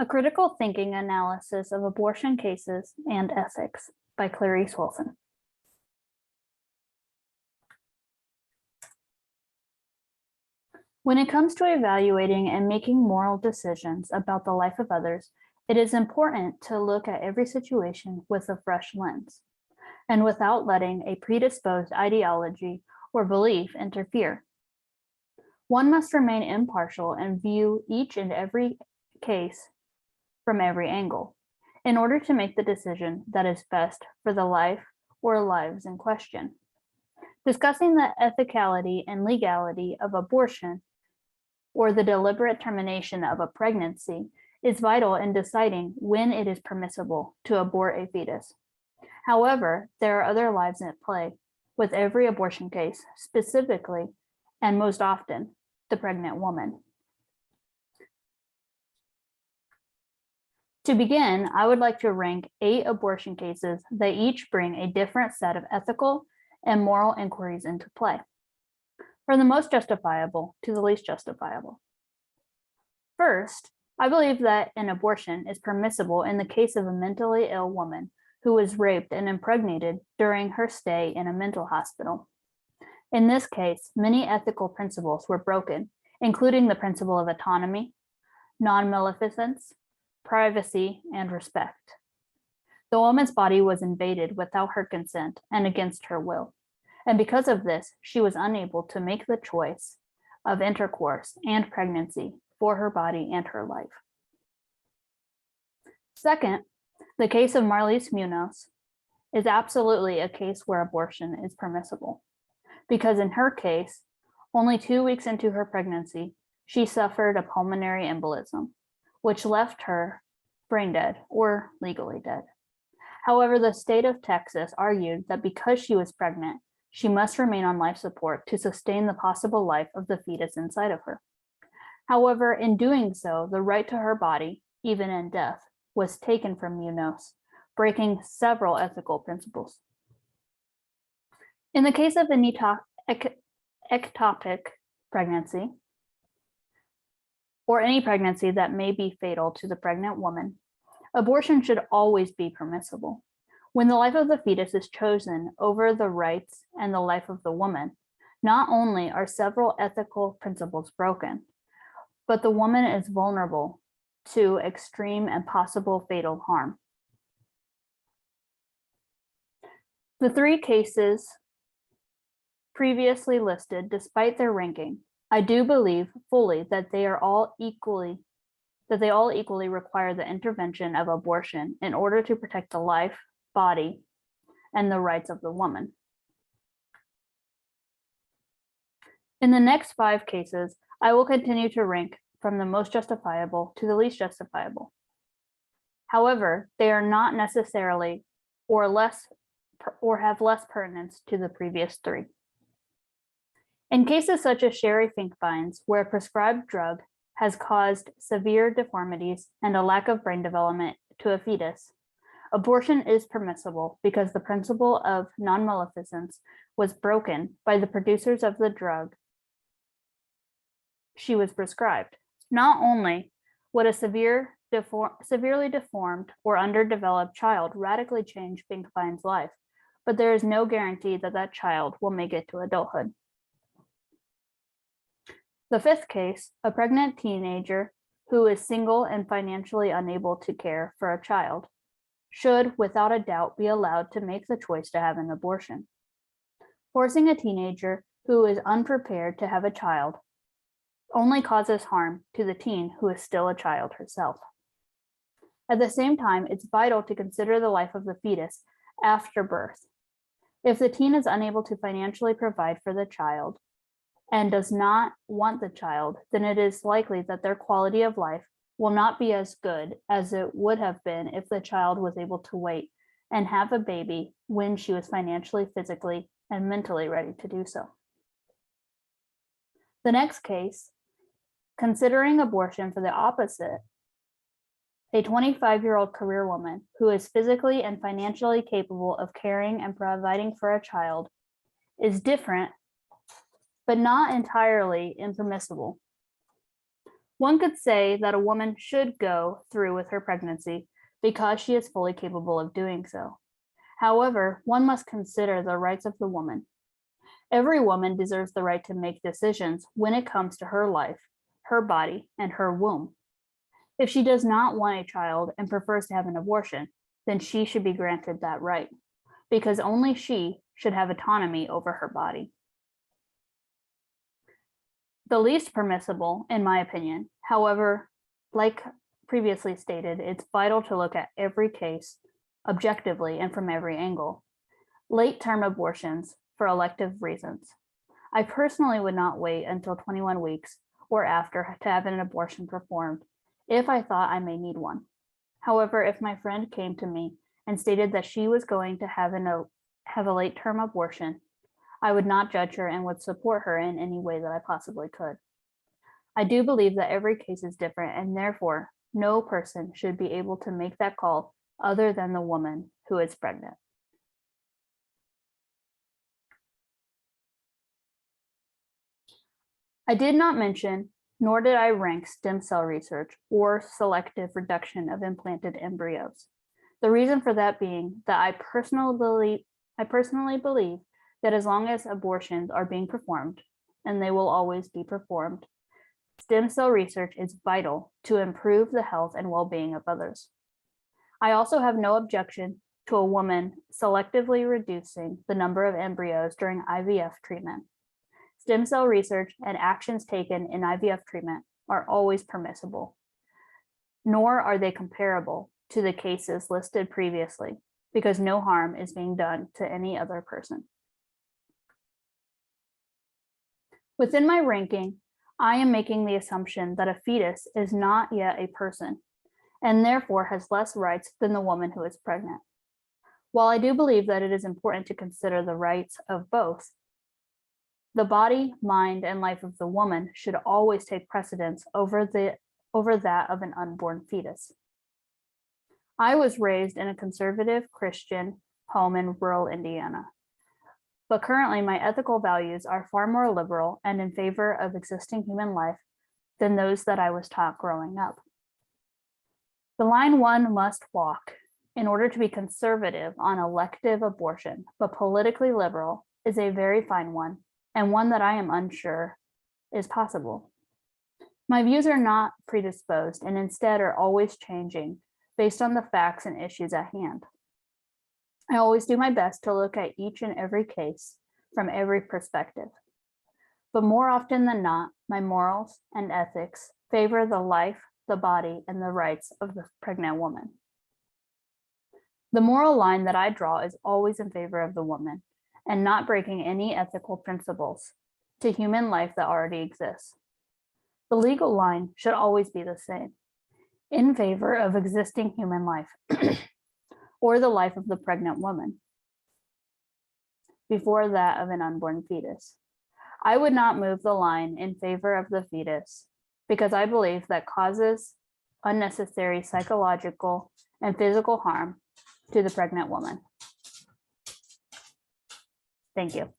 A Critical Thinking Analysis of Abortion Cases and Ethics by Clarice Wilson. When it comes to evaluating and making moral decisions about the life of others, it is important to look at every situation with a fresh lens and without letting a predisposed ideology or belief interfere. One must remain impartial and view each and every case from every angle in order to make the decision that is best for the life or lives in question. Discussing the ethicality and legality of abortion or the deliberate termination of a pregnancy is vital in deciding when it is permissible to abort a fetus. However, there are other lives at play with every abortion case, specifically, and most often, the pregnant woman. To begin, I would like to rank 8 abortion cases that each bring a different set of ethical and moral inquiries into play, from the most justifiable to the least justifiable. First, I believe that an abortion is permissible in the case of a mentally ill woman who was raped and impregnated during her stay in a mental hospital. In this case, many ethical principles were broken, including the principle of autonomy, non-maleficence, privacy, and respect. The woman's body was invaded without her consent and against her will, and because of this, she was unable to make the choice of intercourse and pregnancy for her body and her life. Second, the case of Marlise Munoz is absolutely a case where abortion is permissible, because in her case, only 2 weeks into her pregnancy, she suffered a pulmonary embolism, which left her brain dead or legally dead. However, the state of Texas argued that because she was pregnant, she must remain on life support to sustain the possible life of the fetus inside of her. However, in doing so, the right to her body, even in death, was taken from Munoz, breaking several ethical principles. In the case of an ectopic pregnancy, or any pregnancy that may be fatal to the pregnant woman, abortion should always be permissible. When the life of the fetus is chosen over the rights and the life of the woman, not only are several ethical principles broken, but the woman is vulnerable to extreme and possible fatal harm. The 3 cases previously listed, despite their ranking, I do believe fully that they all equally require the intervention of abortion in order to protect the life, body, and the rights of the woman. In the next 5 cases, I will continue to rank from the most justifiable to the least justifiable. However, they are not necessarily or have less pertinence to the previous 3. In cases such as Sherry Finkbein's, where a prescribed drug has caused severe deformities and a lack of brain development to a fetus, abortion is permissible because the principle of non-maleficence was broken by the producers of the drug she was prescribed. Not only would a severely deformed or underdeveloped child radically change Finkbein's life, but there is no guarantee that that child will make it to adulthood. The 5th case, a pregnant teenager who is single and financially unable to care for a child, should without a doubt be allowed to make the choice to have an abortion. Forcing a teenager who is unprepared to have a child only causes harm to the teen who is still a child herself. At the same time, it's vital to consider the life of the fetus after birth. If the teen is unable to financially provide for the child and does not want the child, then it is likely that their quality of life will not be as good as it would have been if the child was able to wait and have a baby when she was financially, physically, and mentally ready to do so. The next case, considering abortion for the opposite, a 25-year-old career woman who is physically and financially capable of caring and providing for a child, is different, but not entirely impermissible. One could say that a woman should go through with her pregnancy because she is fully capable of doing so. However, one must consider the rights of the woman. Every woman deserves the right to make decisions when it comes to her life, her body, and her womb. If she does not want a child and prefers to have an abortion, then she should be granted that right, because only she should have autonomy over her body. The least permissible, in my opinion, however, like previously stated, it's vital to look at every case objectively and from every angle. Late-term abortions for elective reasons. I personally would not wait until 21 weeks or after to have an abortion performed if I thought I may need one. However, if my friend came to me and stated that she was going to have a late-term abortion, I would not judge her and would support her in any way that I possibly could. I do believe that every case is different, and therefore, no person should be able to make that call other than the woman who is pregnant. I did not mention, nor did I rank stem cell research or selective reduction of implanted embryos. The reason for that being that I personally believe that as long as abortions are being performed, and they will always be performed, stem cell research is vital to improve the health and well-being of others. I also have no objection to a woman selectively reducing the number of embryos during IVF treatment. Stem cell research and actions taken in IVF treatment are always permissible, nor are they comparable to the cases listed previously, because no harm is being done to any other person. Within my ranking, I am making the assumption that a fetus is not yet a person, and therefore has less rights than the woman who is pregnant. While I do believe that it is important to consider the rights of both, the body, mind, and life of the woman should always take precedence over that of an unborn fetus. I was raised in a conservative Christian home in rural Indiana, but currently my ethical values are far more liberal and in favor of existing human life than those that I was taught growing up. The line one must walk in order to be conservative on elective abortion, but politically liberal, is a very fine one, and one that I am unsure is possible. My views are not predisposed and instead are always changing based on the facts and issues at hand. I always do my best to look at each and every case from every perspective. But more often than not, my morals and ethics favor the life, the body, and the rights of the pregnant woman. The moral line that I draw is always in favor of the woman and not breaking any ethical principles to human life that already exists. The legal line should always be the same, in favor of existing human life or the life of the pregnant woman before that of an unborn fetus. I would not move the line in favor of the fetus because I believe that causes unnecessary psychological and physical harm to the pregnant woman. Thank you.